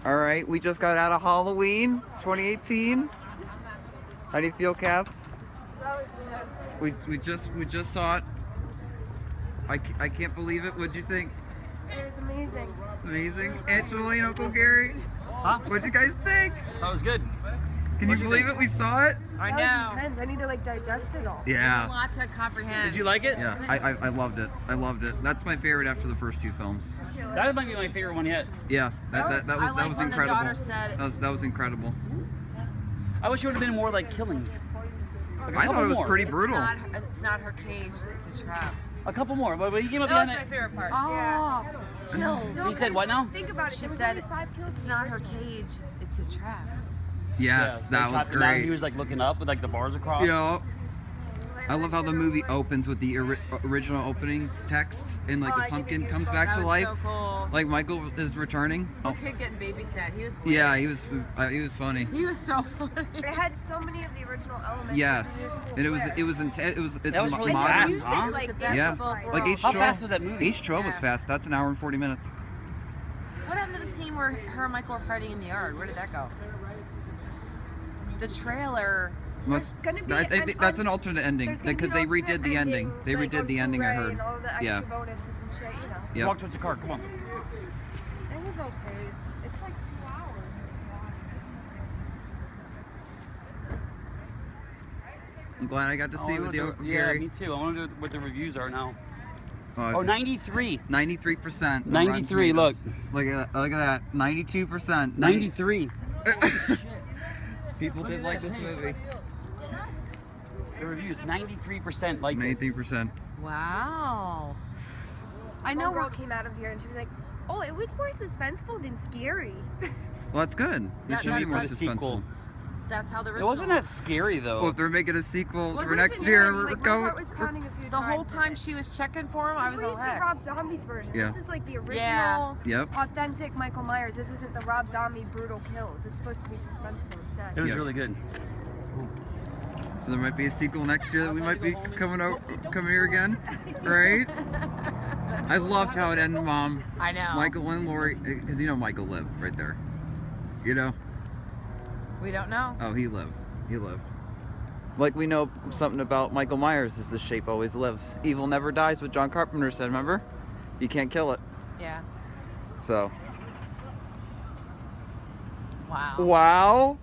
All right, we just got out of Halloween 2018. How do you feel, Cass? That was intense. We just saw it. I can't believe it. What'd you think? It was amazing. Amazing. Aunt Julie and Uncle Gary. Huh? What'd you guys think? That was good. Can you believe it? We saw it. I That know. was intense. I need to like digest it all. There's a Yeah. lot to comprehend. Did you like it? Yeah, I loved it. I loved it. That's my favorite after the first two films. That might be my favorite one yet. Yeah, that I was like when the incredible. daughter said- That was incredible. I wish it would have been more like killings. Like a I couple thought it was more. pretty brutal. It's not her cage. It's a trap. A couple more, but he came up That was behind my it. favorite part. Yeah. Oh, chills. He said what now? Think about it. She there was said only 5 kills. it's in the not her original. cage. It's a trap. Yes, so that he was chopped him down, great. He was like looking up with like the bars across. Yeah. Just I love how the shit movie over. opens with the original opening text, and like Oh, I the give me pumpkin comes goosebumps. back That to was life. so cool. Like Michael is returning. The kid getting babysat. He was Yeah, hilarious. he was funny. He was so funny. It had so many of the original elements. Yes, of the new school and flair. it was intense. It's That was really modern. fast, Used it, huh? like, The best Yeah. of both Like, worlds. H2O. How fast was that movie? H2O was Yeah. fast. That's an hour and 40 minutes. What happened to the scene where her and Michael were fighting in the yard? Where did that go? The trailer. Must, gonna be I think an that's un- an alternate ending There's gonna because be they an redid alternate the ending. They like, redid on the ending. I Blu-ray heard. And all the extra Yeah. bonuses and shit, you know. Yep. Walk towards the car. Come on. It was okay. It's like 2 hours. I'm glad I got to see it with you, Yeah, Gary. me too. I wonder what the reviews are now. Oh, Oh, 93. 93%. 93, look. Look at that. 92%. 93. People did like this movie. The reviews, 93% like it. 93%. Wow. I know One girl we're came out of here and she was like, "Oh, it was more suspenseful than scary." Well, that's good. Yeah, It should be that's more the sequel. suspenseful. that's how the It original. wasn't that scary though. Well, if they're making a sequel Was for it next scary? year, Like, we're my going. heart was pounding a few The whole times. time she was checking for him, I was We're all used to heck. Rob Zombie's version. Yeah. This is like the original, Yeah. Yep. authentic Michael Myers. This isn't the Rob Zombie brutal kills. It's supposed to be suspenseful instead. It was Yeah. really good. So there might be a sequel next year that we might be coming here again, right? I loved how it ended, Mom. I know. Michael and Lori, because you know Michael lived right there. You know? We don't know. Oh, he lived. He lived. Like we know something about Michael Myers is the shape always lives. Evil never dies, what John Carpenter said, remember? You can't kill it. Yeah. So, Wow. wow.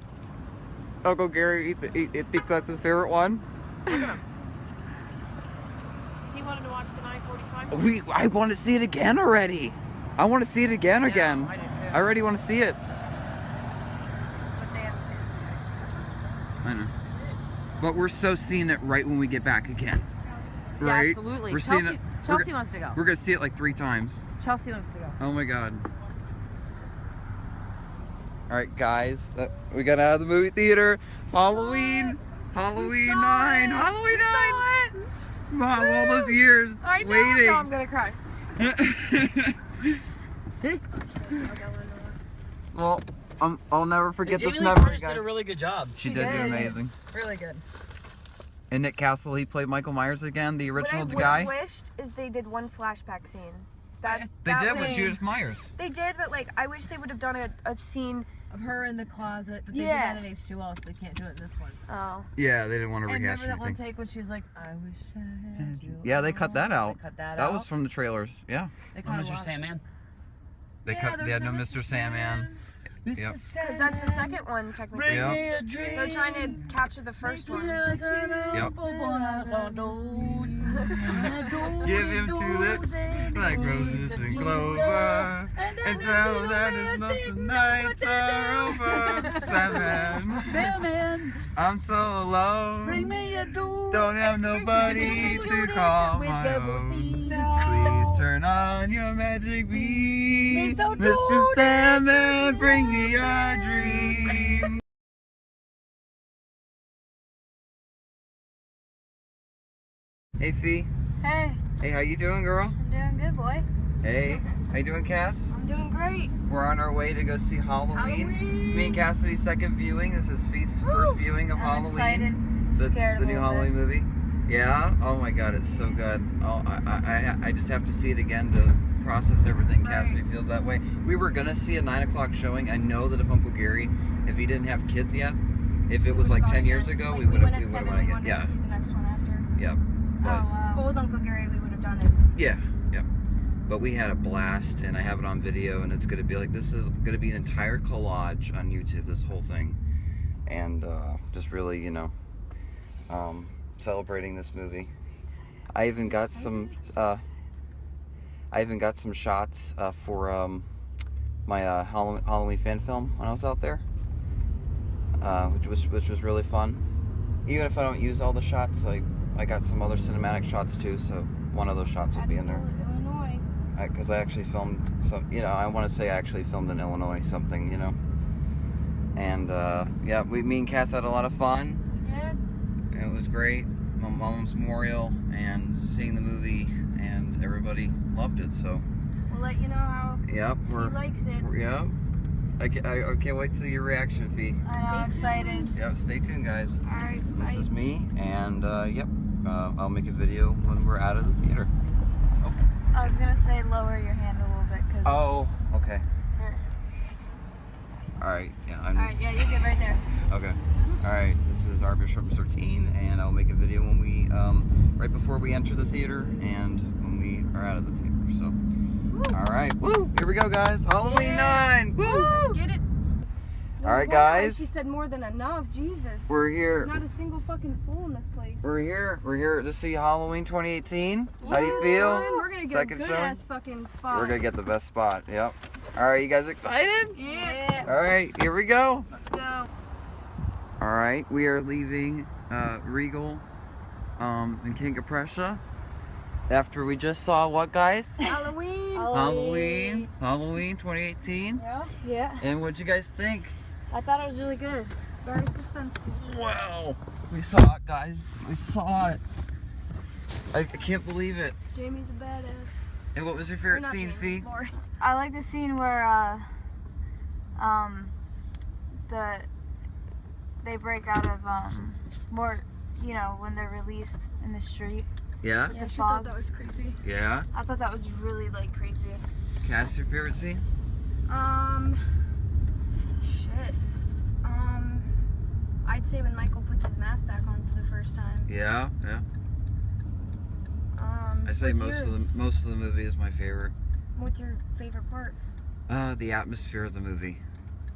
Uncle Gary he thinks that's his favorite one. He wanted to watch the 9:45. I want to see it again already. I want to see it again. I do too. I already want to see it. But they have I know. But we're so seeing it right when we get back again. Yeah, Right? absolutely. We're seeing Chelsea, it. Chelsea wants to go. We're gonna see it like 3 times. Chelsea wants to go. Oh my god. All right, guys, we got out of the movie theater. Halloween 9, Halloween 9. Mom, all those years I know. waiting. No, I'm gonna cry. Well, I'll never forget Jamie this Lee memory, Curtis guys. did a really good job. She She did do did. amazing. Really good. And Nick Castle, he played Michael Myers again, the original What I guy. would have wished is they did one flashback scene. That They that did was- with Judith Myers. They did, but like I wish they would have done a scene. Of her in the closet, but they Yeah. did that in H2O, so they can't do it in this one. Oh, Yeah, they didn't want to And rehash remember that one anything. take when she was like, "I wish I had you." Yeah, they cut that out. They cut that That out. was from the trailers. Yeah, They Oh, cut a Mr. lot. Sandman. they Yeah, cut. there They had was no Mr. Sandman. Yep. because that's the second one technically. Yeah. a dream. They're trying to capture the first one. Yep. Give him tulips like roses and clover, and tell him that his months and nights are over. Sandman, I'm so alone. Don't have nobody to call my own. Please turn on your magic beam, Mr. Sandman, bring me a dream. Hey, Fee. Hey, Hey, how you doing, girl? I'm doing good, boy. Hey, how you doing, Cass? I'm doing great. We're on our way to go see Halloween. It's me and Cassidy's second viewing. This is Fee's first viewing of I'm Halloween. excited. I'm The, scared the a new little Halloween movie. Yeah. Oh my God, it's so good. Oh, I just have to see it again to process everything. Cassidy feels that way. We were gonna see a 9 o'clock showing. I know that if Uncle Gary, if he didn't have kids yet, if it was like 10 years ago, we would have went at 7, wanted we to wanted get. to Yeah. see the next one after. Yep. But Old Uncle Gary, we would have done it. yeah. Yep. But we had a blast, and I have it on video, and it's gonna be like, this is gonna be an entire collage on YouTube. This whole thing, and just really, you know, celebrating this movie. I even got some shots for my Halloween fan film when I was out there, which was really fun. Even if I don't use all the shots, I got some other cinematic shots too. So one of those shots will be in there. Illinois. Because I actually filmed some, you know, I want to say I actually filmed in Illinois something, you know. And yeah, me and Cass had a lot of fun. We did. It was great. My mom's memorial and seeing the movie, and everybody loved it. So We'll let you know how yep, he likes it. yep. I can't wait to see your reaction, Fee. I know, I'm excited. Yep, stay tuned, guys. Alright, This bye. is me, and yep, I'll make a video when we're out of the theater. I was gonna say lower your hand a little bit, cause. Oh, okay. Here. All right, yeah, Alright, yeah, you're good right there. Okay. All right, this is our Bishop 13, and I'll make a video when we, right before we enter the theater and when we are out of the theater. So, all right, woo! Here we go, guys. Halloween 9. Woo! Get it. All right, Wow, guys. She said more than enough. Jesus. We're here. Not a single fucking soul in this place. We're here to see Halloween 2018. How do you feel? We're gonna get Second a good showing? ass fucking spot. We're gonna get the best spot. Yep. All right, you guys excited? Yeah. All right, here we go. Let's go. All right, we are leaving Regal in King of Prussia after we just saw what, guys? Halloween. Halloween 2018. Yeah. Yeah. And what'd you guys think? I thought it was really good. Very suspenseful. Wow, we saw it, guys. We saw it. I can't believe it. Jamie's a badass. And what was your Or favorite not scene, Jamie, Fee? Lori. I like the scene where they break out of more, you know, when they're released in the street. Yeah? Yeah, The she fog. thought that was creepy. Yeah? I thought that was really like creepy. Cass, your favorite scene? Shit. I'd say when Michael puts his mask back on for the first time. Yeah, yeah. I say what's most yours? of the movie is my favorite. What's your favorite part? The atmosphere of the movie.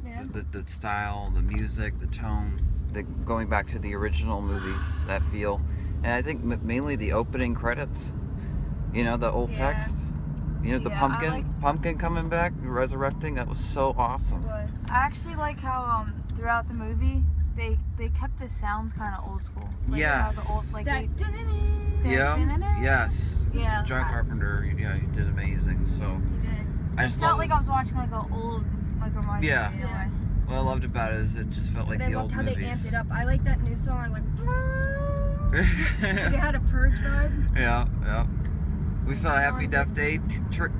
Yeah. The style, the music, the tone, going back to the original movies, that feel. And I think mainly the opening credits, you know, the old Yeah. text, you know, the Yeah, I pumpkin coming back, resurrecting, that was so It awesome. was. I actually like how throughout the movie they kept the sounds kind of old school. Like how Yes. the old like That. Yeah, yes. Yeah. John Carpenter, yeah, he did amazing, so. He did. I It just felt love, like I was watching like an old like a Yeah. in a way. what I loved about it is it just felt like But I the loved old how they movies. amped it up. I like that new song, like it had a purge vibe. Yeah, yeah. We saw Happy Death Day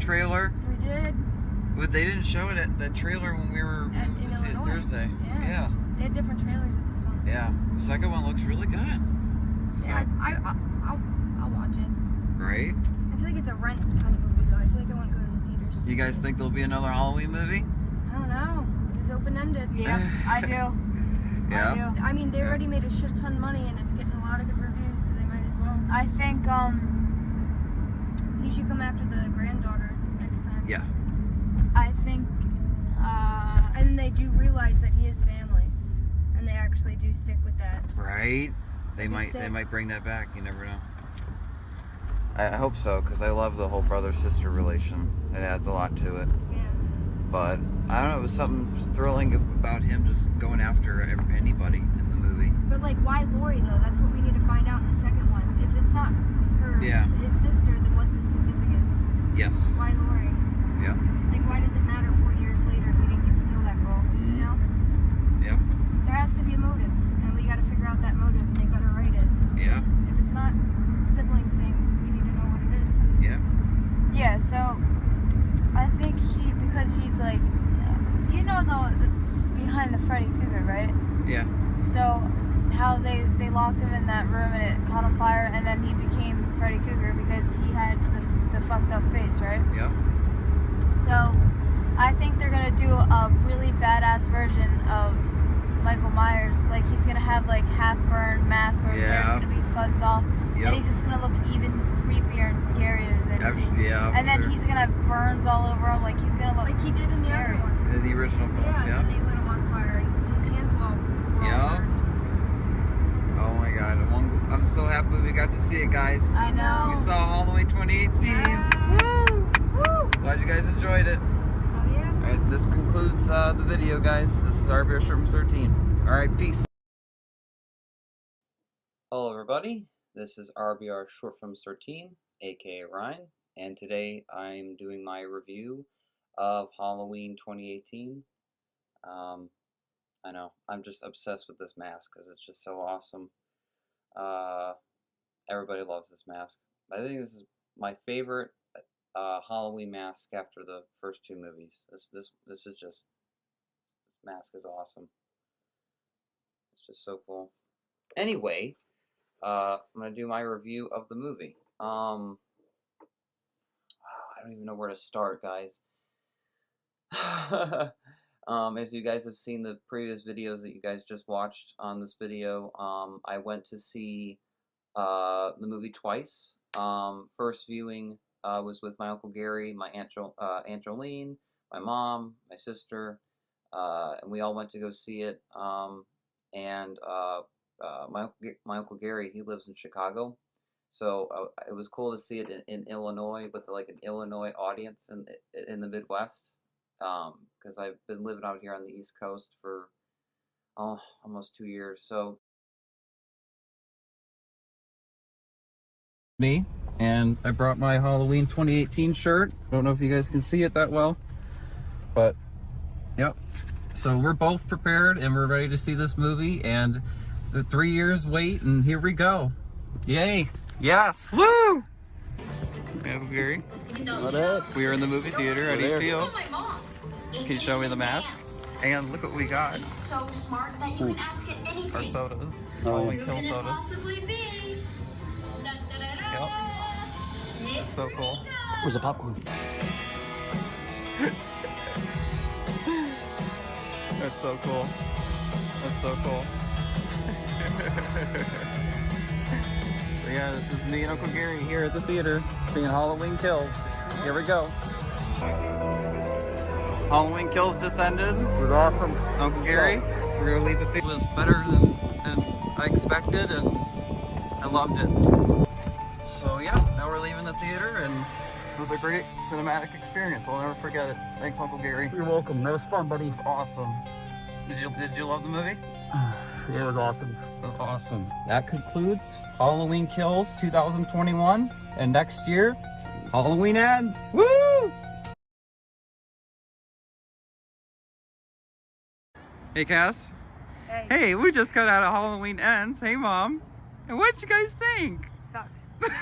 trailer. We did. But they didn't show it at the trailer when we were In to see it Illinois. Thursday. Yeah. Yeah. They had different trailers at this one. Yeah. The second one looks really good. Yeah, I'll watch it. Right? I feel like it's a rent kind of movie though. I feel like I wouldn't go to the theaters. You guys think there'll be another Halloween movie? I don't know. It was open ended. Yeah, I do. Yeah. I do. I mean, they Yeah. already made a shit ton of money and it's getting a lot of good reviews, so they might as well. I think He should come after the granddaughter next time. Yeah. I think And then they do realize that he is family, and they actually do stick with that. Right? They That'd be might sick. bring that back. You never know. I hope so, because I love the whole brother-sister relation. It adds a lot to it. Yeah. But I don't know, it was something thrilling about him just going after anybody in the movie. But like, why Lori though? That's what we need to find out in the second one. If it's not her, Yeah. his sister, then what's his significance? Yes. Why Lori? Yeah. Like, why does it matter 4 years later if he didn't get to kill that girl? You know? Yep. There has to be a motive, and we got to figure out that motive, and they better write it. Yeah. If it's not sibling thing, we need to know what it is. Yeah. yeah. So I think because he's like, you know, the behind the Freddy Krueger, right? Yeah. So how they locked him in that room and it caught on fire, and then he became Freddy Krueger because he had the fucked up face, right? Yep. So I think they're gonna do a really badass version of Michael Myers. Like he's gonna have like half burned mask, or his hair's gonna be fuzzed off, Yep. and he's just gonna look even creepier and scarier than. Yeah. And then he's gonna have burns all over him. Like he's gonna look Like he did in the scary. other ones. In the original films, Yeah, and then they lit him on fire and his hands were all Yeah. burned. Oh my god. I'm so happy we got to see it, guys. I know. We saw Halloween 2018. Yeah. Woo! Woo! Glad you guys enjoyed it. Oh yeah. Alright, this concludes the video, guys. This is RBR Short Films 13. Alright, peace. Hello, everybody. This is RBR Short Films 13, aka Ryan, and today I'm doing my review of Halloween 2018. I know, I'm just obsessed with this mask because it's just so awesome. Everybody loves this mask. I think this is my favorite Halloween mask after the first two movies. This mask is awesome. It's just so cool. Anyway, I'm gonna do my review of the movie. I don't even know where to start, guys. As you guys have seen the previous videos that you guys just watched on this video, I went to see the movie twice. First viewing was with my Uncle Gary, my Aunt Jolene, my mom, my sister, and we all went to go see it. My Uncle Gary, he lives in Chicago, so it was cool to see it in Illinois with like an Illinois audience in the Midwest. Because I've been living out here on the East Coast for almost 2 years. So me, and I brought my Halloween 2018 shirt. Don't know if you guys can see it that well, but yep. So we're both prepared and we're ready to see this movie, and the 3 years wait, and here we go. Yay! Yes! Woo! Uncle Gary. What up? We are in the movie theater. How do you feel? Can you show me the mask? And look what we got. So smart that you can ask it anything. Our sodas. Oh. Halloween Kill Could it sodas. possibly be? Yep. That's so cool. Where's the popcorn? That's so cool. That's so cool. So yeah, this is me and Uncle Gary here at the theater seeing Halloween Kills. Here we go. Halloween Kills just ended. It was awesome. Uncle Gary, we're gonna leave the theater. It was better than I expected, and I loved it. So yeah, now we're leaving the theater, and it was a great cinematic experience. I'll never forget it. Thanks, Uncle Gary. You're welcome. That was fun, buddy. It was awesome. Did you love the movie? It was awesome. It was awesome. That concludes Halloween Kills 2021, and next year, Halloween Ends. Woo! Hey, Cass. Hey. Hey, we just got out of Halloween Ends. Hey, Mom. And what'd you guys think? It sucked. It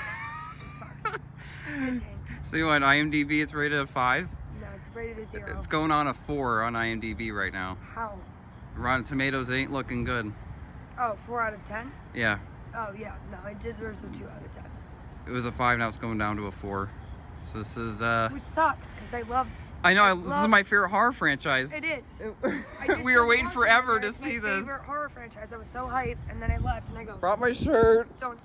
sucked. It tanked. So on IMDb, it's rated a 5. No, it's rated a 0. It's going on a 4 on IMDb right now. How? Rotten Tomatoes, it ain't looking good. Oh, 4 out of 10? Yeah, Oh yeah, no, it deserves a 2 out of 10. it was a 5, now it's going down to a 4. So this is, Which sucks, because I love. I know, I this is love- my favorite horror franchise. It is. We were waiting forever to see my this. favorite horror franchise. I was so hyped, and then I left, and I go, Brought my shirt, don't.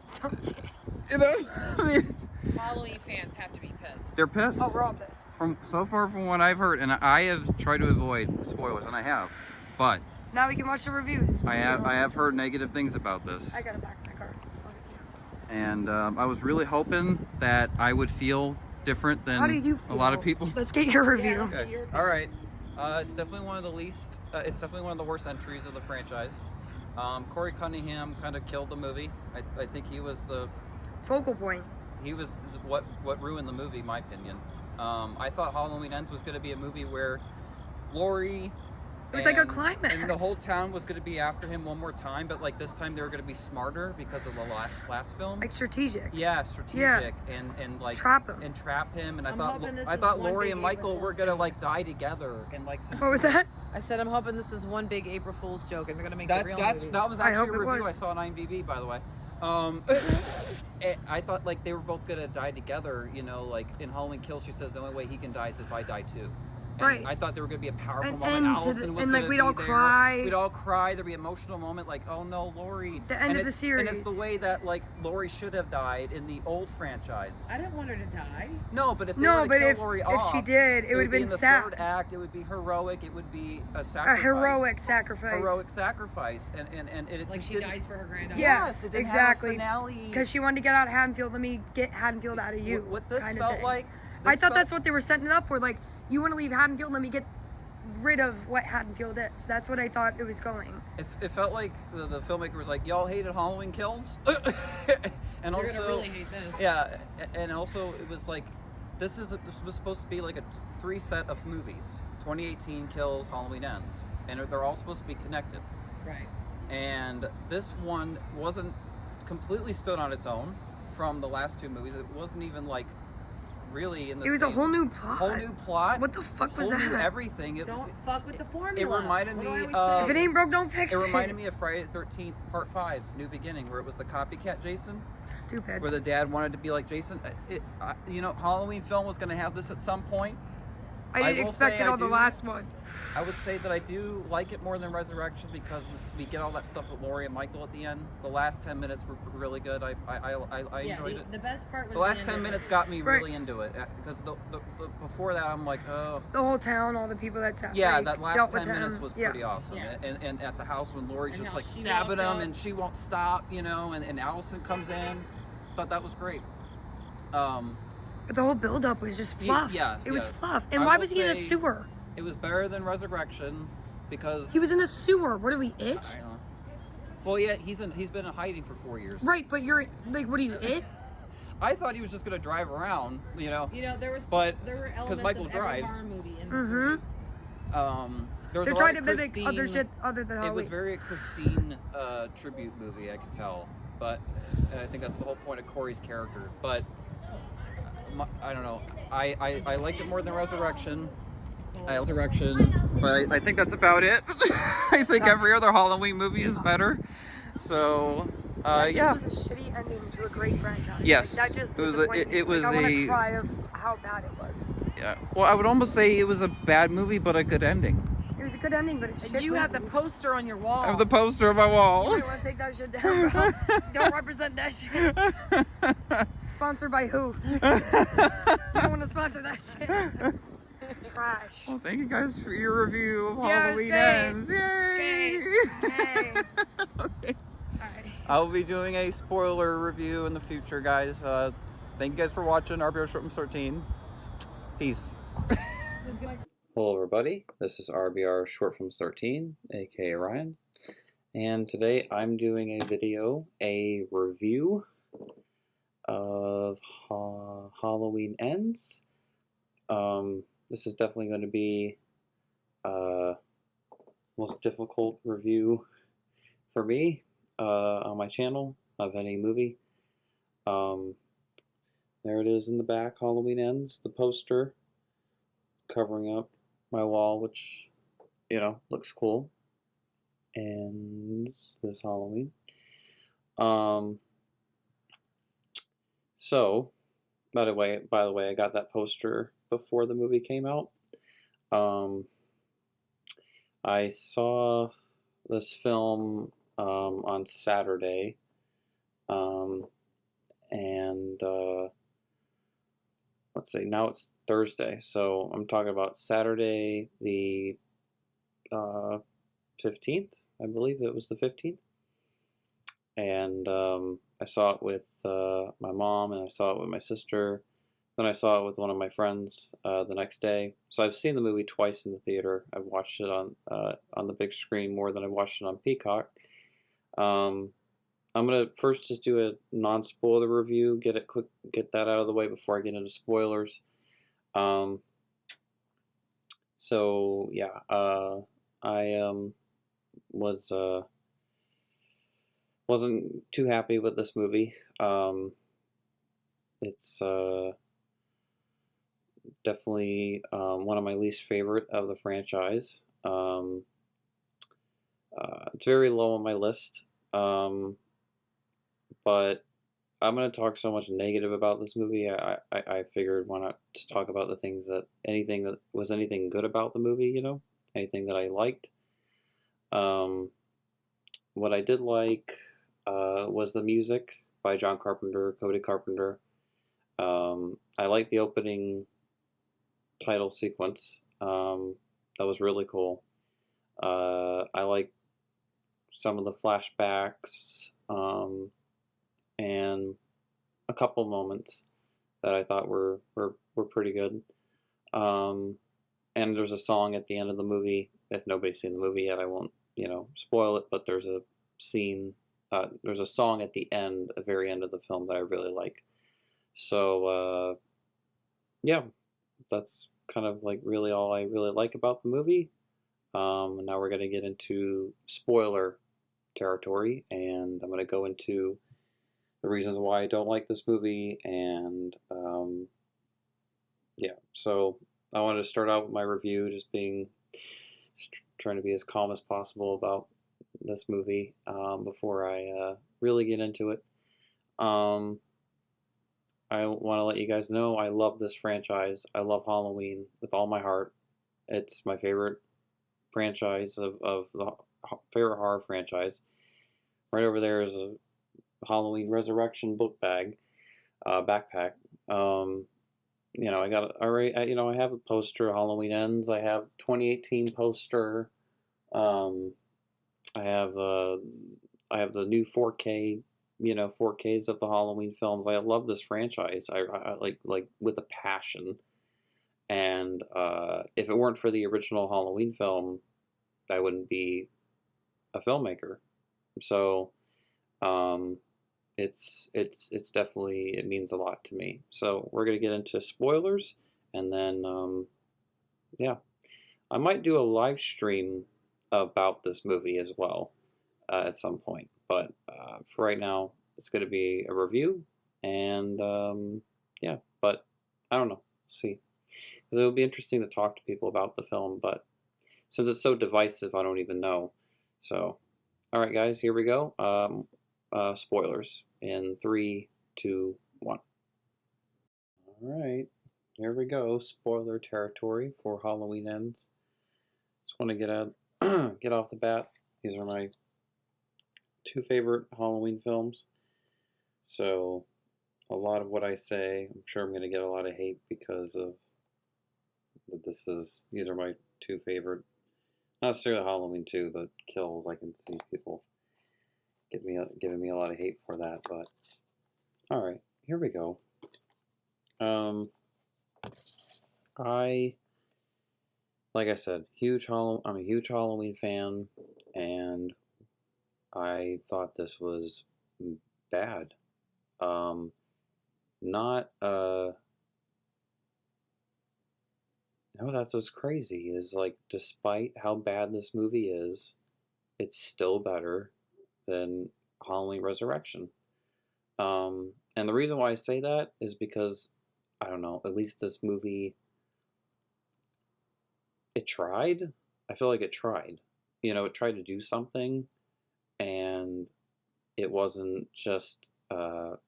you know? I mean, Halloween fans have to be pissed. they're pissed. Oh, we're all pissed. From what I've heard, and I have tried to avoid spoilers, and I have, but Now we can watch the reviews. I have heard negative things about this. I gotta back my car. I'll get you. And I was really hoping that I would feel different than How do you feel? a lot of people. Let's get your review. Okay. All right. It's definitely one of the least. It's definitely one of the worst entries of the franchise. Corey Cunningham kind of killed the movie. I think he was the Focal point. he was what ruined the movie, in my opinion. I thought Halloween Ends was going to be a movie where Laurie It was like a And- climax. And the whole town was going to be after him one more time, but like this time they were going to be smarter because of the last film. Like strategic. Yeah, strategic and like Trap him. and trap him. And I'm hoping this I is thought one Lori big and Michael April were Fool's gonna joke. like die together and like. Some What was that? I said I'm hoping this is one big April Fool's joke, and they're gonna make the real movie. That was I actually hope a it review I was. saw on IMDb, by the way. I thought like they were both gonna die together. You know, like in Halloween Kills, she says the only way he can die is if I die too. And Right. I thought there were gonna be a powerful An moment. end to Allison the- was and, like, gonna we'd be all there. cry. We'd all cry. There'd be an emotional moment, like, oh no, Lori. The end and of the it's- series. And it's the way that like Lori should have died in the old franchise. I didn't want her to die. No, but if they No, were to but kill if Lori she off, did, it would have be been in the sad. third act. It would be heroic. It would be a A sacrifice. heroic sacrifice. Heroic sacrifice, and it Like just she didn't. dies for her granddaughter. Yes, it didn't exactly. Have a finale. Because she wanted to get out of Haddonfield. Let me get Haddonfield out of you. What this kind of felt thing. like. I this thought felt- that's what they were setting it up for. Like, you want to leave Haddonfield, let me get rid of what Haddonfield is. That's what I thought it was going. It felt like the filmmaker was like, y'all hated Halloween Kills, and You're also gonna really hate this. yeah, and also it was like this was supposed to be like a 3 set of movies. 2018 Kills, Halloween Ends, and they're all supposed to be connected. Right. And this one wasn't completely stood on its own from the last 2 movies. It wasn't even like really in the It was a same- whole new plot. whole new plot. What the fuck was whole new that? everything. Don't fuck with the It formula. reminded What do I me always of- If it ain't broke, don't fix It it. reminded me of Friday the 13th Part 5, New Beginning, where it was the copycat Jason, Stupid. where the dad wanted to be like Jason. You know, Halloween film was going to have this at some point. I didn't will expect say it I on the do- last one. I would say that I do like it more than Resurrection because we get all that stuff with Lori and Michael at the end. The last 10 minutes were really good. I enjoyed it. The best part was The last end 10 of it. minutes got me Right. really into it because the before that I'm like, oh. The whole town, all the people that sat. Yeah, like, that last dealt 10 with minutes him. was Yeah. pretty awesome. Yeah. And at the house when Lori's And just how like she stabbing walked him up. and she won't stop, you know, and Allison comes in. Thought that was great. But the whole build-up was just fluff. yes, it was yes. fluff. And I why will was he in a say- sewer? It was better than Resurrection because He was in a sewer. What are we, I it? don't know. Well, yeah, he's been in hiding for 4 years. Right, but you're like, what are you, it? I thought he was just gonna drive around, you know. You know, there were But- elements Michael of every drives. horror movie in this Mm-hmm. movie. There was They're a lot trying to of mimic other Christine- shit other than It Halloween. was very a Christine tribute movie, I could tell. But and I think that's the whole point of Corey's character. But I don't know. I liked it more than Resurrection. But I think that's about it. I think every other Halloween movie is better. So That yeah. just was a shitty ending to a great franchise. Yes. Like, that just It was a- disappointed me. it was like, I want a- to cry of how bad it was. Yeah. Well, I would almost say it was a bad movie, but a good ending. It was a good ending, but it's shit. And you have the movie. poster on your wall. I have the poster on my You wall. might want to take that shit down, bro. Don't represent that shit. Sponsored by who? I don't want to sponsor that shit. Trash. Well, thank you guys for your review of Yeah, it was Halloween great. Ends. Yay! Hey. Okay. Alright. I'll be doing a spoiler review in the future, guys. Thank you guys for watching RBR Short Films 13. Peace. Hello, everybody. This is RBR Short Films 13, aka Ryan. And today I'm doing a video, a review of Halloween Ends. This is definitely going to be most difficult review for me on my channel of any movie. There it is in the back, Halloween Ends, the poster covering up my wall, which, you know, looks cool. And this Halloween. So, by the way, I got that poster before the movie came out. I saw this film on Saturday, and let's see, now it's Thursday, so I'm talking about Saturday the 15th, I believe it was the 15th, and I saw it with my mom, and I saw it with my sister. Then I saw it with one of my friends the next day. So I've seen the movie twice in the theater. I've watched it on the big screen more than I watched it on Peacock. I'm gonna first just do a non-spoiler review, get that out of the way before I get into spoilers. So yeah, I was wasn't too happy with this movie. It's definitely one of my least favorite of the franchise. It's very low on my list, but I'm gonna talk so much negative about this movie. I figured why not just talk about the things that anything good about the movie, you know, anything that I liked. Um, what I did like was the music by John Carpenter, Cody Carpenter. I like the opening title sequence. That was really cool. I like some of the flashbacks and a couple moments that I thought were pretty good. And there's a song at the end of the movie. If nobody's seen the movie yet, I won't, spoil it. But there's a scene. There's a song at the end, the very end of the film that I really like. So yeah, that's kind of like really all I really like about the movie. And now we're gonna get into spoiler territory, and I'm gonna go into the reasons why I don't like this movie, and yeah. So I wanted to start out with my review, just trying to be as calm as possible about this movie before I really get into it. I want to let you guys know I love this franchise. I love Halloween with all my heart. It's my favorite franchise of the favorite horror franchise. Right over there is a Halloween Resurrection book bag, backpack. I got already. I have a poster. Halloween Ends. I have 2018 poster. I have the new 4K. 4Ks of the Halloween films. I love this franchise. I like with a passion. And if it weren't for the original Halloween film, I wouldn't be a filmmaker. So it's definitely, it means a lot to me. So we're gonna get into spoilers, and then yeah, I might do a live stream about this movie as well at some point. But for right now, it's gonna be a review, and yeah. But I don't know. See, because it would be interesting to talk to people about the film, but since it's so divisive, I don't even know. So, all right, guys, here we go. Spoilers in 3, 2, 1. All right, here we go. Spoiler territory for Halloween Ends. Just want to get off the bat. These are my 2 favorite Halloween films. So, a lot of what I say, I'm sure I'm going to get a lot of hate because of these are my 2 favorite. Not necessarily Halloween 2, but Kills. I can see people giving me a lot of hate for that, but all right, here we go. Like I said, I'm a huge Halloween fan, and I thought this was bad. Not No, that's what's crazy is like, despite how bad this movie is, it's still better than Halloween Resurrection. And the reason why I say that is because, I don't know, at least this movie, it tried. I feel like it tried. It tried to do something, and it wasn't just, it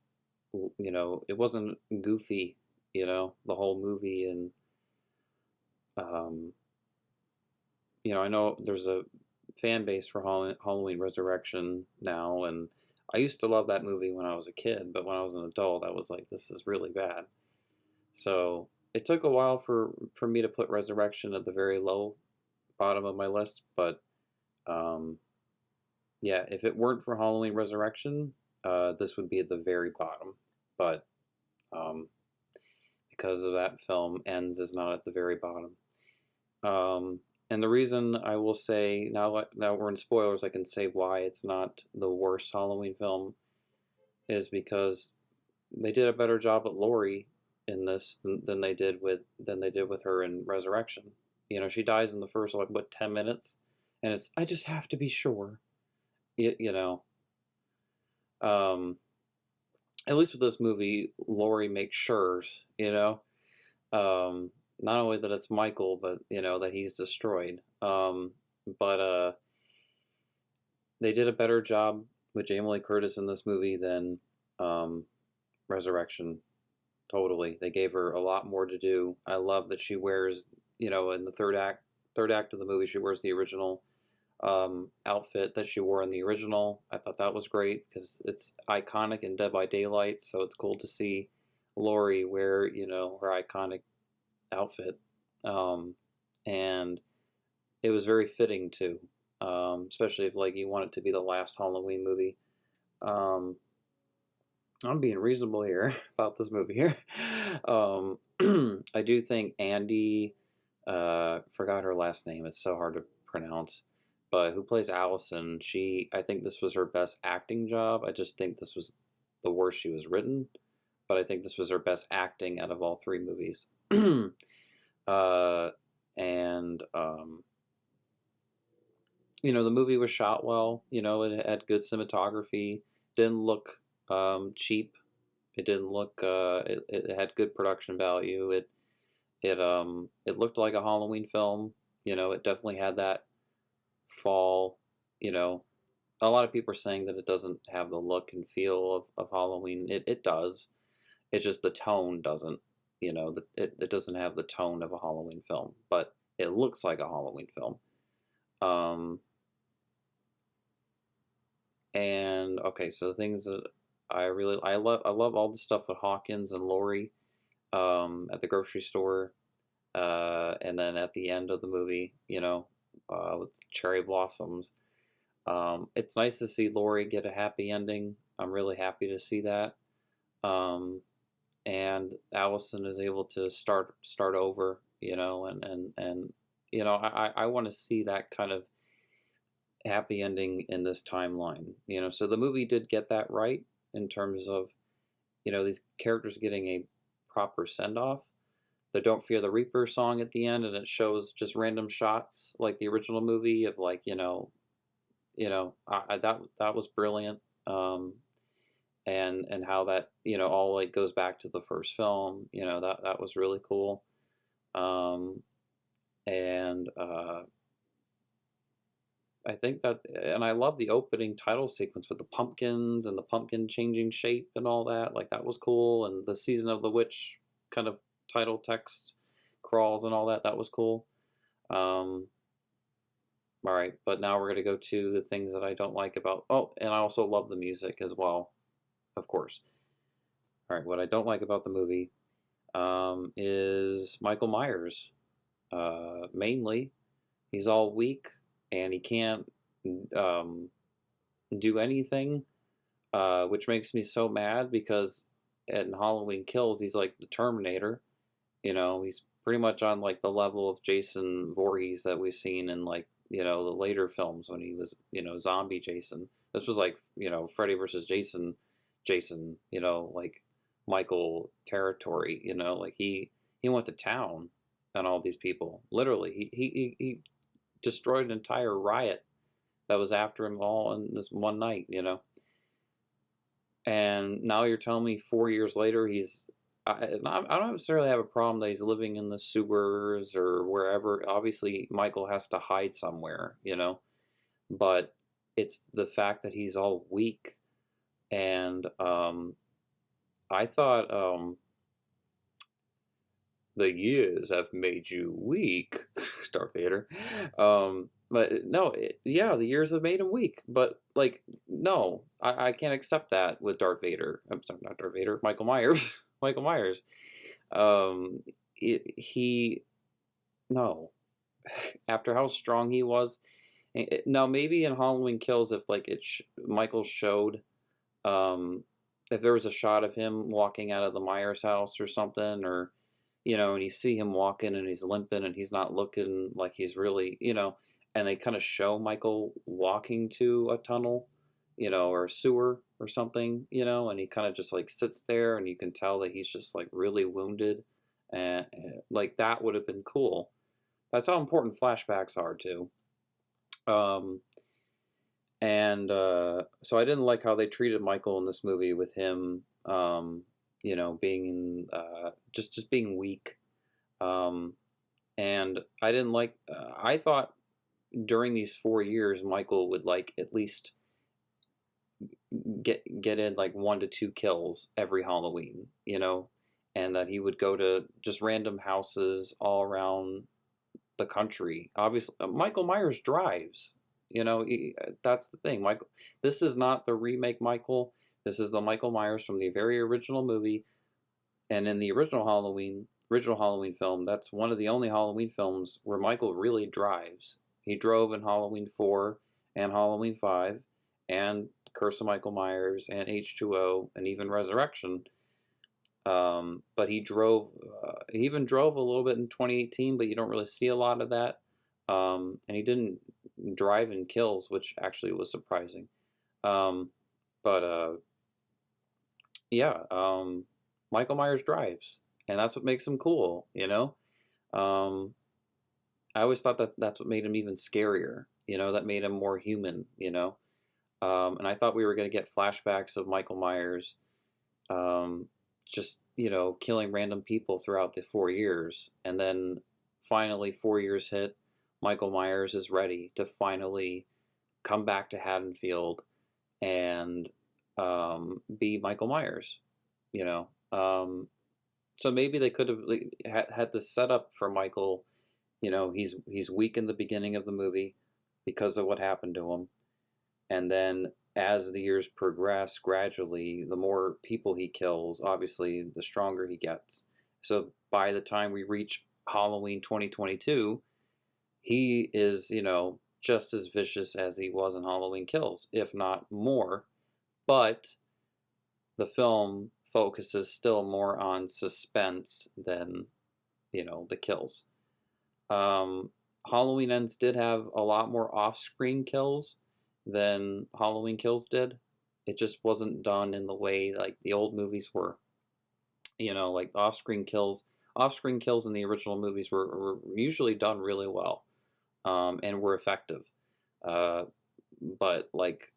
wasn't goofy, the whole movie. And, I know there's a fan base for Halloween Resurrection now, and I used to love that movie when I was a kid, but when I was an adult, I was like, this is really bad. So it took a while for me to put Resurrection at the very low bottom of my list, but yeah, if it weren't for Halloween Resurrection, this would be at the very bottom. But because of that film, Ends is not at the very bottom. And the reason I will say, now we're in spoilers, I can say why it's not the worst Halloween film, is because they did a better job at Laurie in this than they did with her in Resurrection. She dies in the first 10 minutes, and it's I just have to be sure. You know, um, at least with this movie, Laurie makes sure, you know, not only that it's Michael, but you know that he's destroyed. But they did a better job with Jamie Lee Curtis in this movie than Resurrection. Totally, they gave her a lot more to do. I love that she wears, you know, in the third act of the movie, she wears the original outfit that she wore in the original. I thought that was great because it's iconic in Dead by Daylight, so it's cool to see Laurie wear, you know, her iconic outfit. And it was very fitting too, especially if like you want it to be the last Halloween movie. I'm being reasonable here about this movie here. I do think Andy, forgot her last name, it's so hard to pronounce, but who plays Allison, I think this was her best acting job. I just think this was the worst she was written, but I think this was her best acting out of all three movies. And, you know, the movie was shot well, you know, it had good cinematography, didn't look cheap. It didn't look. It had good production value. It looked like a Halloween film. You know, it definitely had that fall. You know, a lot of people are saying that it doesn't have the look and feel of Halloween. It does. It's just the tone doesn't. You know, it doesn't have the tone of a Halloween film, but it looks like a Halloween film. And okay, so the things that I love all the stuff with Hawkins and Laurie at the grocery store, and then at the end of the movie, you know, with cherry blossoms. It's nice to see Laurie get a happy ending. I'm really happy to see that. And Allison is able to start over, you know, and you know, I want to see that kind of happy ending in this timeline, you know. So the movie did get that right in terms of, you know, these characters getting a proper send-off. The Don't Fear the Reaper song at the end, and it shows just random shots like the original movie of like, you know, that was brilliant. And how that, you know, all like goes back to the first film, you know, that was really cool. I think that, and I love the opening title sequence with the pumpkins and the pumpkin changing shape and all that. Like that was cool, and the Season of the Witch kind of title text crawls and all that. That was cool. All right, but now we're gonna go to the things that I don't like about. Oh, and I also love the music as well, of course. All right, what I don't like about the movie is Michael Myers. Mainly, he's all weak and he can't do anything, which makes me so mad because in Halloween Kills, he's like the Terminator. You know, he's pretty much on like the level of Jason Voorhees that we've seen in like, you know, the later films when he was, you know, zombie Jason. This was like, you know, Freddy versus Jason, you know, like Michael territory, you know, like he went to town on all these people. Literally, he destroyed an entire riot that was after him all in this one night, you know. And now you're telling me 4 years later I don't necessarily have a problem that he's living in the sewers or wherever. Obviously, Michael has to hide somewhere, you know. But it's the fact that he's all weak. And I thought the years have made you weak, Darth Vader. But no, yeah, the years have made him weak. But like, no, I can't accept that with Darth Vader. I'm sorry, not Darth Vader. Michael Myers. Michael Myers. No. After how strong he was. Now maybe in Halloween Kills, if like Michael showed, if there was a shot of him walking out of the Myers house or something, or you know, and you see him walking and he's limping and he's not looking like he's really, you know, and they kind of show Michael walking to a tunnel, you know, or a sewer or something, you know, and he kind of just like sits there and you can tell that he's just like really wounded, and like that would have been cool. That's how important flashbacks are too. So I didn't like how they treated Michael in this movie with him, being just being weak. And I didn't like. I thought during these 4 years, Michael would like at least get in like 1 to 2 kills every Halloween, and that he would go to just random houses all around the country. Obviously, Michael Myers drives. That's the thing. This is not the remake Michael. This is the Michael Myers from the very original movie. And in the original Halloween film, that's one of the only Halloween films where Michael really drives. He drove in Halloween 4 and Halloween 5 and Curse of Michael Myers and H2O and even Resurrection. But he even drove a little bit in 2018, but you don't really see a lot of that. And he didn't drive in kills, which actually was surprising. Michael Myers drives, and that's what makes him cool, I always thought that's what made him even scarier, that made him more human, and I thought we were going to get flashbacks of Michael Myers just, killing random people throughout the 4 years, and then finally 4 years hit, Michael Myers is ready to finally come back to Haddonfield and be Michael Myers, So maybe they could have had this set up for Michael. He's weak in the beginning of the movie because of what happened to him, and then as the years progress, gradually, the more people he kills, obviously, the stronger he gets. So by the time we reach Halloween 2022, he is, just as vicious as he was in Halloween Kills, if not more. But the film focuses still more on suspense than, the kills. Halloween Ends did have a lot more off-screen kills than Halloween Kills did. It just wasn't done in the way like the old movies were. Like off-screen kills in the original movies were usually done really well, and were effective. But like,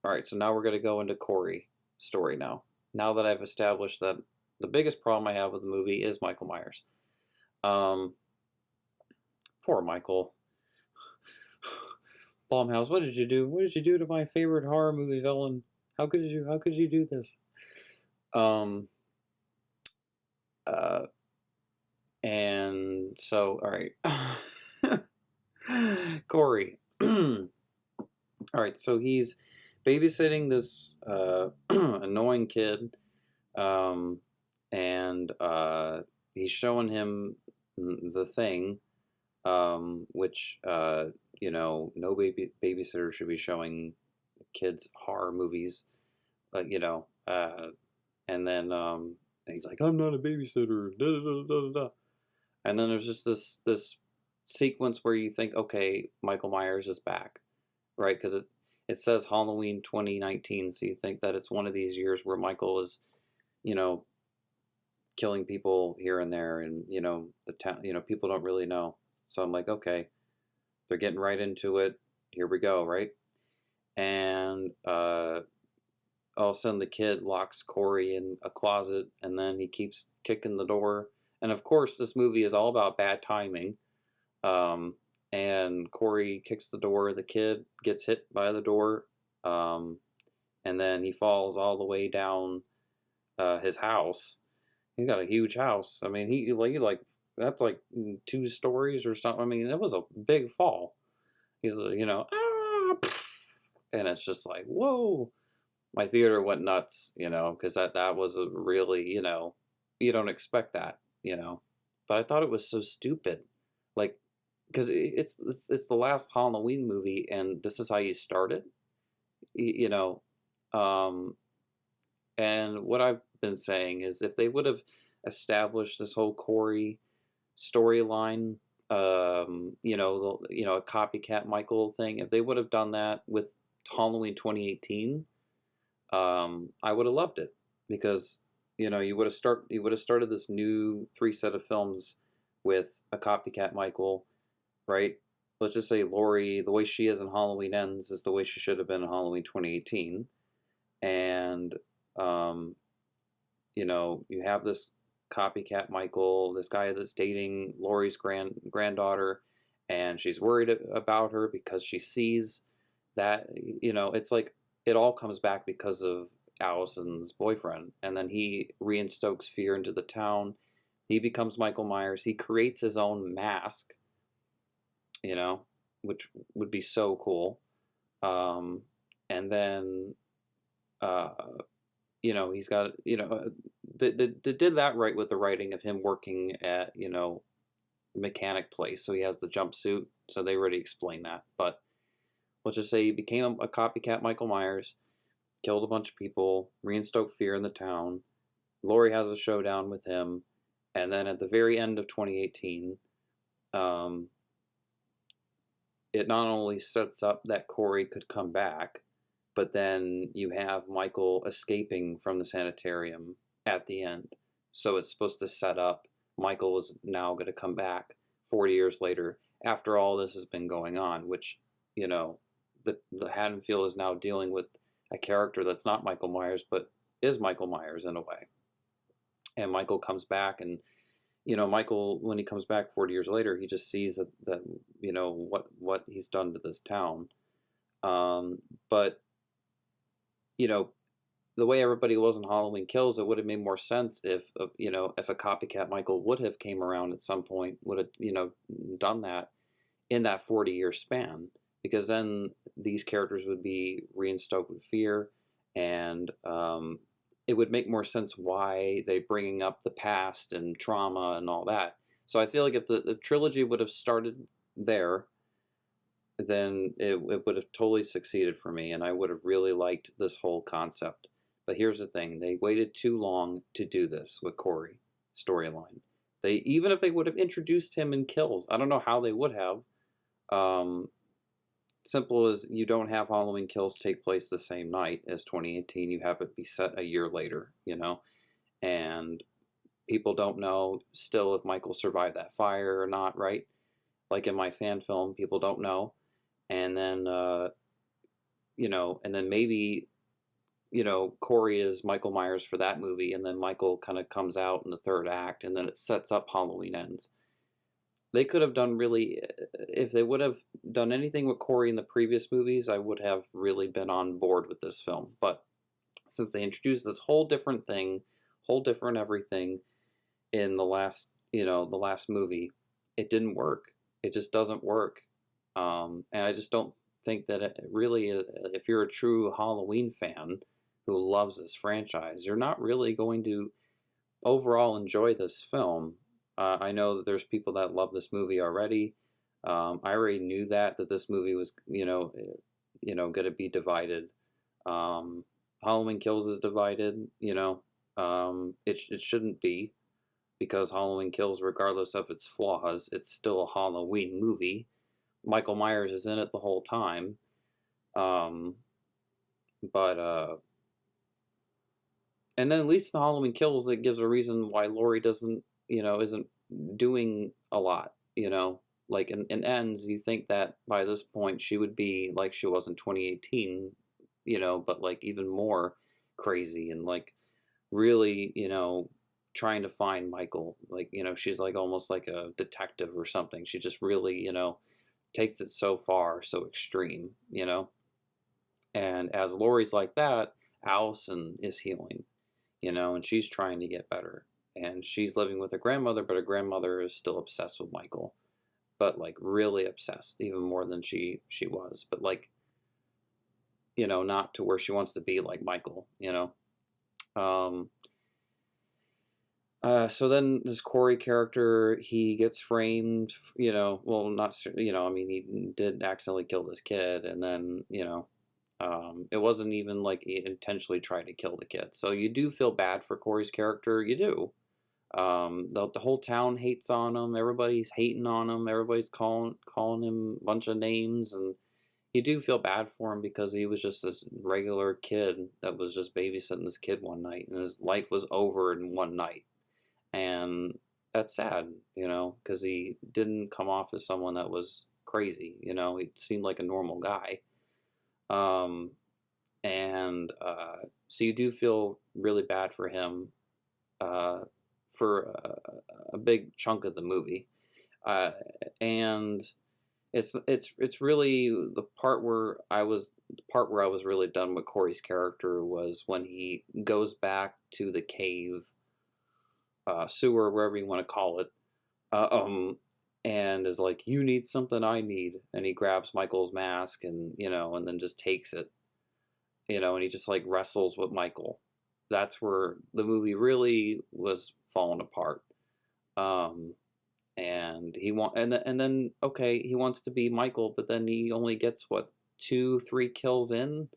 all right, so now we're going to go into Corey story now. Now that I've established that the biggest problem I have with the movie is Michael Myers. Poor Michael. Blumhouse, what did you do? What did you do to my favorite horror movie villain? How could you do this? And so, all right. Corey. All right, so he's babysitting this annoying kid, and he's showing him The Thing, which no babysitter should be showing kids horror movies, and then he's like, I'm not a babysitter, da, da, da, da, da. And then there's just this sequence where you think, okay, Michael Myers is back, right? Because it says Halloween 2019, so you think that it's one of these years where Michael is, killing people here and there, and the town, people don't really know. So I'm like, okay, they're getting right into it. Here we go, right? And all of a sudden the kid locks Corey in a closet, and then he keeps kicking the door. And of course, this movie is all about bad timing. And Corey kicks the door, the kid gets hit by the door, and then he falls all the way down his house. He got a huge house. I mean, he that's like 2 stories or something. I mean, it was a big fall. He's and it's just like, whoa. My theater went nuts, because that was a really, you don't expect that, But I thought it was so stupid, like, because it's the last Halloween movie, and this is how you start it, And what I've been saying is, if they would have established this whole Corey storyline, a copycat Michael thing, if they would have done that with Halloween 2018, I would have loved it, because you would have started this new 3 set of films with a copycat Michael, right? let's just say Laurie, the way she is in Halloween Ends is the way she should have been in Halloween 2018. And, you know, you have this copycat Michael, this guy that's dating Laurie's granddaughter, and she's worried about her because she sees that, you know, it's like it all comes back because of Allison's boyfriend. And then he reinstokes fear into the town. He becomes Michael Myers. He creates his own mask, you know, which would be so cool. And then, you know, he's got, you know, they did that right with the writing of him working at, you know, mechanic place. So he has the jumpsuit. So they already explained that. But let's just say he became a copycat Michael Myers, killed a bunch of people, reinstoked fear in the town. Laurie has a showdown with him. And then at the very end of 2018, it not only sets up that Corey could come back, but then you have Michael escaping from the sanitarium at the end. So it's supposed to set up Michael is now going to come back 40 years later after all this has been going on, which, you know, the Haddonfield is now dealing with a character that's not Michael Myers, but is Michael Myers in a way. And Michael comes back, and, you know, Michael, when he comes back 40 years later, he just sees that you know, what he's done to this town. But, you know, the way everybody was in Halloween Kills, it would have made more sense if, you know, if a copycat Michael would have came around at some point, would have, you know, done that in that 40-year span, because then these characters would be reinstoked with fear, and it would make more sense why they bringing up the past and trauma and all that. So I feel like if the trilogy would have started there, then it would have totally succeeded for me, and I would have really liked this whole concept. But here's the thing, they waited too long to do this with Corey storyline. Even if they would have introduced him in Kills, I don't know how they would have. Simple as you don't have Halloween Kills take place the same night as 2018, you have it be set a year later, you know? And people don't know still if Michael survived that fire or not, right? Like in my fan film, people don't know. And then, you know, and then maybe, you know, Corey is Michael Myers for that movie, and then Michael kind of comes out in the third act, and then it sets up Halloween Ends. They could have done really, if they would have done anything with Corey in the previous movies, I would have really been on board with this film. But since they introduced this whole different thing, whole different everything in the last, you know, the last movie, it didn't work. It just doesn't work. And I just don't think that it really, if you're a true Halloween fan who loves this franchise, you're not really going to overall enjoy this film. I know that there's people that love this movie already. I already knew that this movie was, you know, going to be divided. Halloween Kills is divided, you know. It shouldn't be, because Halloween Kills, regardless of its flaws, it's still a Halloween movie. Michael Myers is in it the whole time. And then at least in Halloween Kills, it gives a reason why Laurie doesn't, you know, isn't doing a lot, you know. Like in Ends, you think that by this point she would be like she was in 2018, you know, but like even more crazy and like really, you know, trying to find Michael. Like, you know, she's like almost like a detective or something. She just really, you know, takes it so far, so extreme, you know. And as Laurie's like that, Allison is healing, you know, and she's trying to get better. And she's living with her grandmother, but her grandmother is still obsessed with Michael. But like really obsessed, even more than she was. But like, you know, not to where she wants to be like Michael, you know. So then this Corey character, he gets framed, you know, well, not, you know, I mean, he did accidentally kill this kid, and then, you know, it wasn't even like he intentionally tried to kill the kid. So you do feel bad for Corey's character, you do. The whole town hates on him, everybody's hating on him, everybody's calling him a bunch of names, and you do feel bad for him because he was just this regular kid that was just babysitting this kid one night, and his life was over in one night. And that's sad, you know, because he didn't come off as someone that was, crazy. You know, he seemed like a normal guy. And so you do feel really bad for him for a big chunk of the movie, and it's really the part where I was really done with Corey's character was when he goes back to the cave, sewer, wherever you want to call it, and is like, "You need something, I need," and he grabs Michael's mask and and then just takes it, and he just like wrestles with Michael. That's where the movie really was falling apart. And then okay, he wants to be Michael, but then he only gets what 2-3 kills in.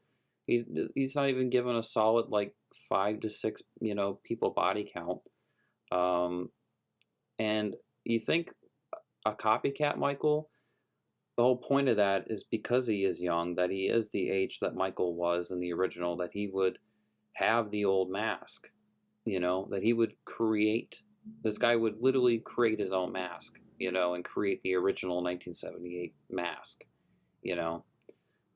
He's not even given a solid like 5 to 6 people body count. And you think a copycat Michael? The whole point of that is because he is young, that he is the age that Michael was in the original, that he would have the old mask, that he would create. This guy would literally create his own mask, and create the original 1978 mask,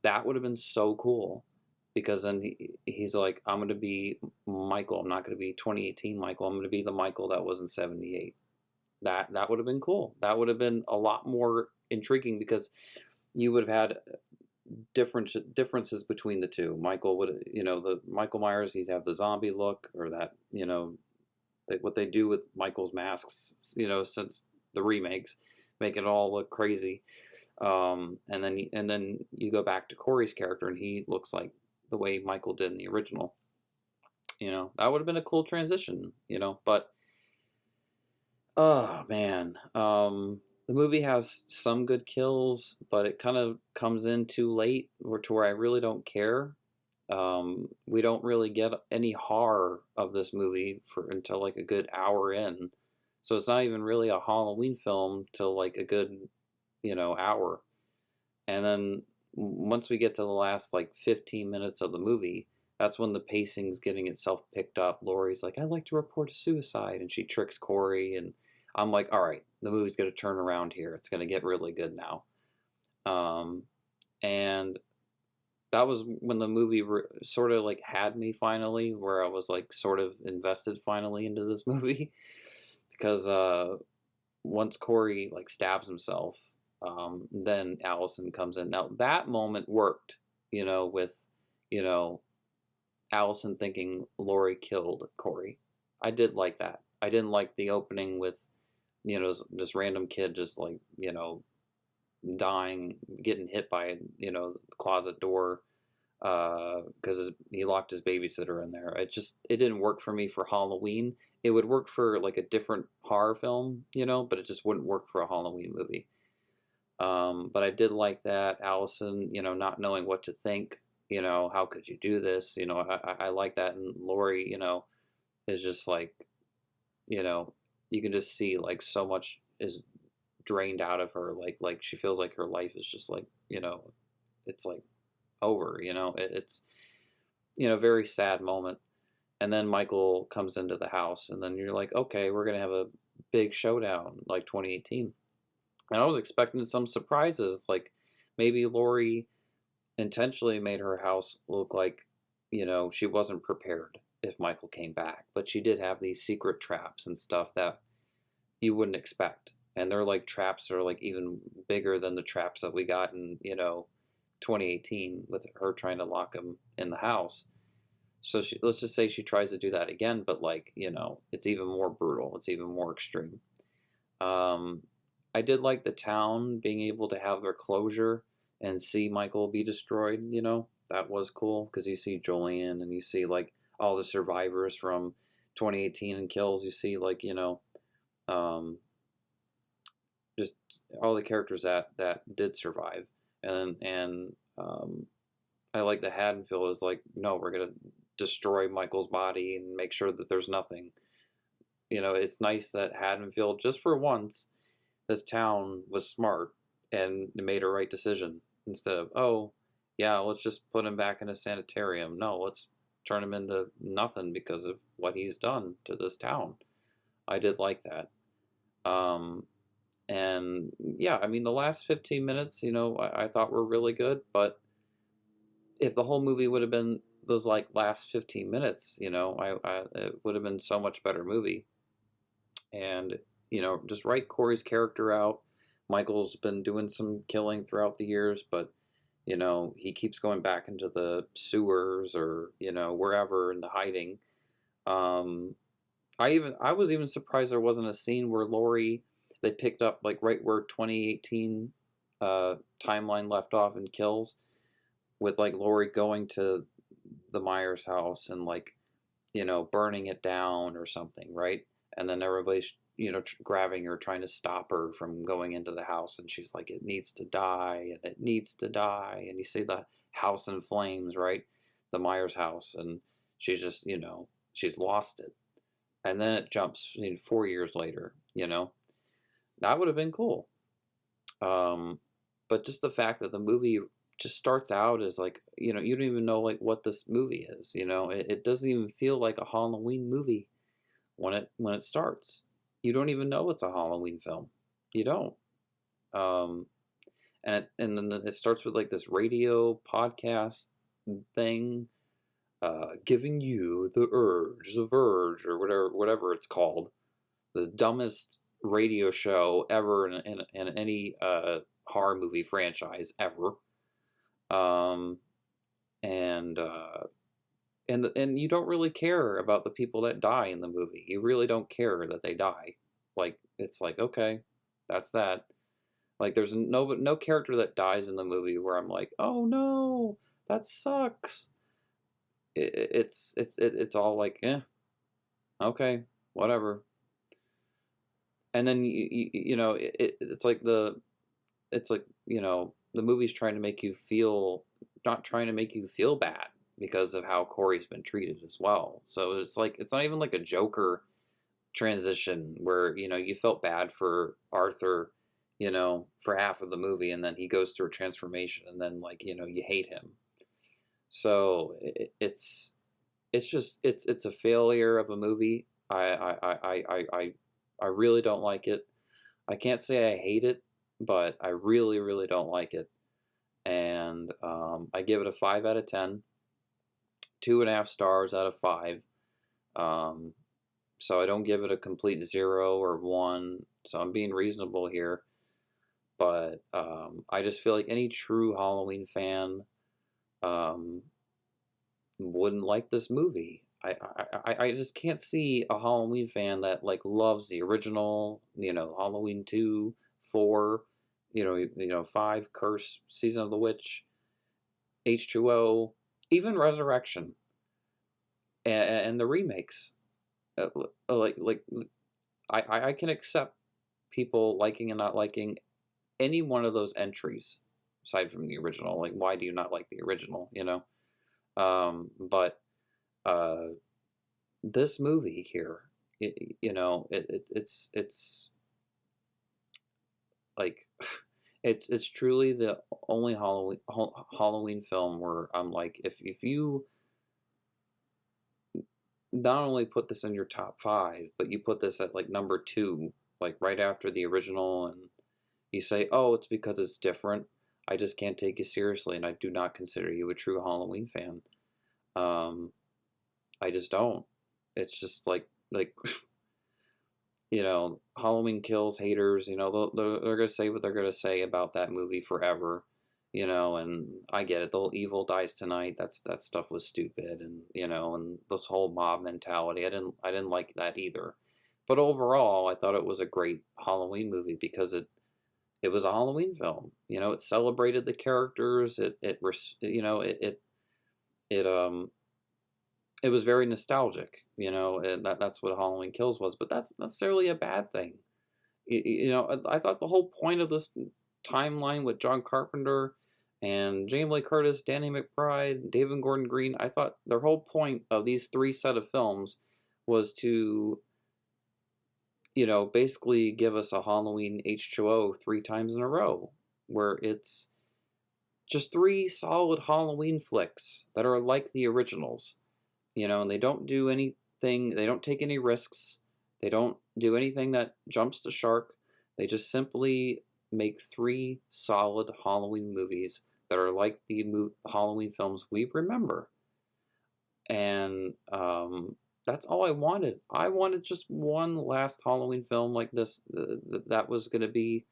That would have been so cool, because then he's like, I'm going to be Michael. I'm not going to be 2018 Michael. I'm going to be the Michael that was in 78. That would have been cool. That would have been a lot more intriguing, because you would have had differences between the two. Michael would, the Michael Myers, he'd have the zombie look, or that, what they do with Michael's masks, since the remakes, make it all look crazy. And then you go back to Corey's character, and he looks like the way Michael did in the original. That would have been a cool transition. But oh man, the movie has some good kills, but it kind of comes in too late, or to where I really don't care. We don't really get any horror of this movie until like a good hour in, so it's not even really a Halloween film till like a good hour. And then once we get to the last like 15 minutes of the movie, that's when the pacing's getting itself picked up. Laurie's like, "I'd like to report a suicide," and she tricks Corey, and I'm like, all right, the movie's going to turn around here. It's going to get really good now. And that was when the movie sort of like had me finally, where I was like sort of invested finally into this movie, because once Corey like stabs himself, then Allison comes in. Now that moment worked, with Allison thinking Laurie killed Corey. I did like that. I didn't like the opening with this random kid just like dying, getting hit by the closet door because he locked his babysitter in there. It didn't work for me for Halloween. It would work for like a different horror film, but it just wouldn't work for a Halloween movie. But I did like that Allison, not knowing what to think. How could you do this? I like that. And Laurie, is just like, you can just see like so much is drained out of her. Like she feels like her life is just like, it's like over, it's, very sad moment. And then Michael comes into the house, and then you're like, okay, we're going to have a big showdown like 2018. And I was expecting some surprises, like maybe Laurie intentionally made her house look like, she wasn't prepared if Michael came back, but she did have these secret traps and stuff that you wouldn't expect. And they're like traps that are like even bigger than the traps that we got in, 2018 with her trying to lock him in the house. So let's just say she tries to do that again, but like, it's even more brutal. It's even more extreme. I did like the town being able to have their closure and see Michael be destroyed, that was cool, because you see Julian and you see like all the survivors from 2018 and kills. You see like, just all the characters that did survive. And I like the Haddonfield is like, no, we're going to destroy Michael's body and make sure that there's nothing. It's nice that Haddonfield, just for once, this town was smart and made a right decision, instead of, oh, yeah, let's just put him back in a sanitarium. No, let's turn him into nothing because of what he's done to this town. I did like that. And yeah, I mean, the last 15 minutes, I thought were really good, but if the whole movie would have been those like last 15 minutes, it would have been so much better movie. And just write Corey's character out. Michael's been doing some killing throughout the years, but he keeps going back into the sewers or wherever into hiding. I was even surprised there wasn't a scene where they picked up like right where 2018 timeline left off in Kills, with like Laurie going to the Myers house and like burning it down or something, right? And then everybody's grabbing her, trying to stop her from going into the house, and she's like, it needs to die, and it needs to die. And you see the house in flames, right? The Myers house, and she's just she's lost it. And then it jumps 4 years later. That would have been cool. But just the fact that the movie just starts out as like, you don't even know like what this movie is. It doesn't even feel like a Halloween movie when it starts. You don't even know it's a Halloween film. You don't. And then it starts with like this radio podcast thing, giving you the verge, or whatever it's called, the dumbest radio show ever in any horror movie franchise ever. And you don't really care about the people that die in the movie. You really don't care that they die. Like, it's like, okay, that's that. Like, there's no character that dies in the movie where I'm like, oh no, that sucks. It's all like, okay, whatever. And then it's like the movie's trying to make you feel, not trying to make you feel bad because of how Corey's been treated as well. So it's like, it's not even like a Joker transition where you felt bad for Arthur for half of the movie, and then he goes through a transformation, and then like you hate him. So it's a failure of a movie. I really don't like it. I can't say I hate it, but I really, really don't like it. And I give it a 5 out of 10, 2.5 stars out of 5. So I don't give it a complete 0 or 1. So I'm being reasonable here. But I just feel like any true Halloween fan wouldn't like this movie. I just can't see a Halloween fan that like loves the original, Halloween 2, 4, 5, Curse, Season of the Witch, H2O, even Resurrection, and the remakes. I can accept people liking and not liking any one of those entries aside from the original. Like, why do you not like the original? But this movie here, it's like, it's truly the only Halloween film where I'm like, if you not only put this in your top 5, but you put this at like number 2, like right after the original, and you say, oh, it's because it's different, I just can't take you seriously, and I do not consider you a true Halloween fan. I just don't. It's just like Halloween Kills haters, they're gonna say what they're gonna say about that movie forever, and I get it. The whole Evil Dies Tonight, that stuff was stupid, and and this whole mob mentality, I didn't like that either. But overall, I thought it was a great Halloween movie because it was a Halloween film. It celebrated the characters. It was very nostalgic, and that's what Halloween Kills was. But that's necessarily a bad thing. I thought the whole point of this timeline with John Carpenter and Jamie Lee Curtis, Danny McBride, David Gordon Green, I thought their whole point of these 3 set of films was to, basically give us a Halloween H2O 3 times in a row, where it's just 3 solid Halloween flicks that are like the originals, and they don't do anything, they don't take any risks, they don't do anything that jumps the shark, They just simply make 3 solid Halloween movies that are like the Halloween films we remember. And that's all I wanted. I wanted just one last Halloween film like this that was going to be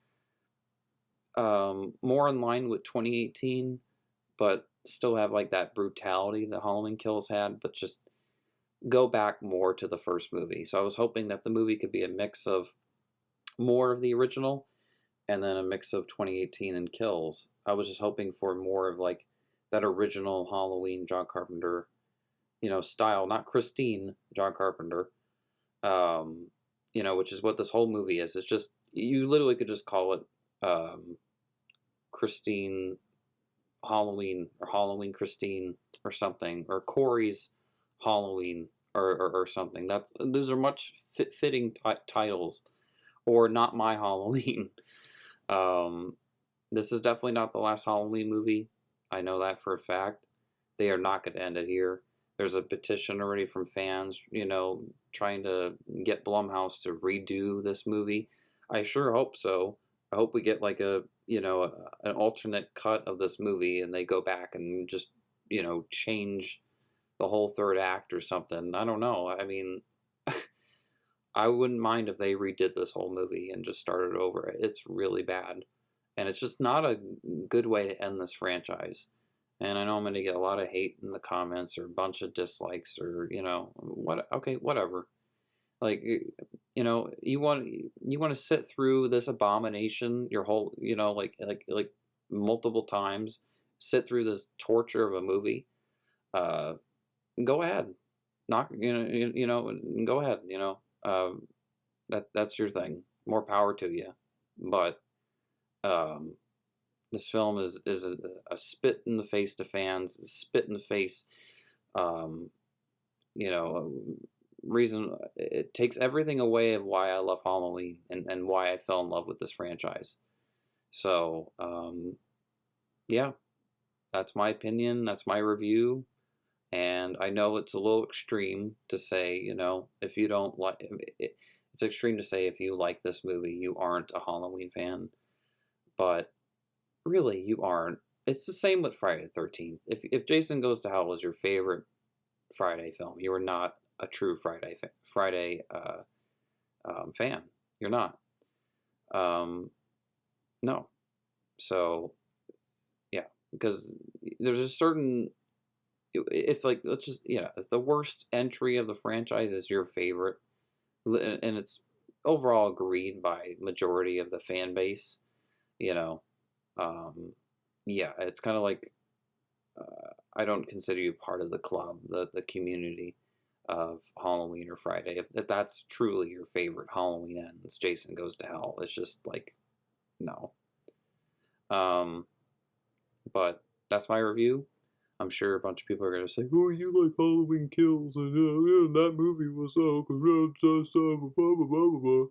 more in line with 2018, but still have like that brutality that Halloween Kills had, but just go back more to the first movie. So I was hoping that the movie could be a mix of more of the original and then a mix of 2018 and Kills. I was just hoping for more of like that original Halloween John Carpenter, style, not Christine John Carpenter, which is what this whole movie is. It's just, you literally could just call it Christine Halloween or Halloween Christine or something, or Corey's Halloween or something. Those are much fitting titles, or Not My Halloween. This is definitely not the last Halloween movie. I know that for a fact. They are not going to end it here. There's a petition already from fans, trying to get Blumhouse to redo this movie. I sure hope so. I hope we get like an alternate cut of this movie and they go back and just, change the whole third act or something. I don't know. I mean, I wouldn't mind if they redid this whole movie and just started over. It's really bad. And it's just not a good way to end this franchise. And I know I'm going to get a lot of hate in the comments or a bunch of dislikes or, whatever. Like, you want to sit through this abomination your whole, like multiple times, sit through this torture of a movie. Go ahead. Go ahead, that's your thing. More power to you. But this film is a spit in the face to fans, a spit in the face, reason. It takes everything away of why I love Halloween and why I fell in love with this franchise. So, yeah, that's my opinion. That's my review. And I know it's a little extreme to say, if you don't like it, it's extreme to say if you like this movie, you aren't a Halloween fan. But really, you aren't. It's the same with Friday the 13th. If Jason Goes to Hell is your favorite Friday film, you are not a true Friday fan. You're not. No. So, yeah, because there's a certain, if the worst entry of the franchise is your favorite, and it's overall agreed by majority of the fan base, it's kind of like, I don't consider you part of the club, the community of Halloween or Friday. If that's truly your favorite Halloween ends, Jason Goes to Hell, it's just like, no. But that's my review. I'm sure a bunch of people are going to say, oh, you like Halloween Kills, and that movie was so blah, blah, blah, blah.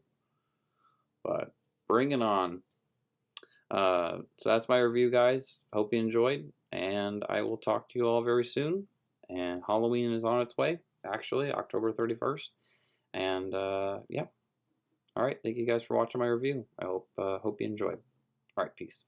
But bring it on. So that's my review, guys. Hope you enjoyed, and I will talk to you all very soon. And Halloween is on its way, actually, October 31st. And, yeah. All right, thank you guys for watching my review. I hope you enjoyed. All right, peace.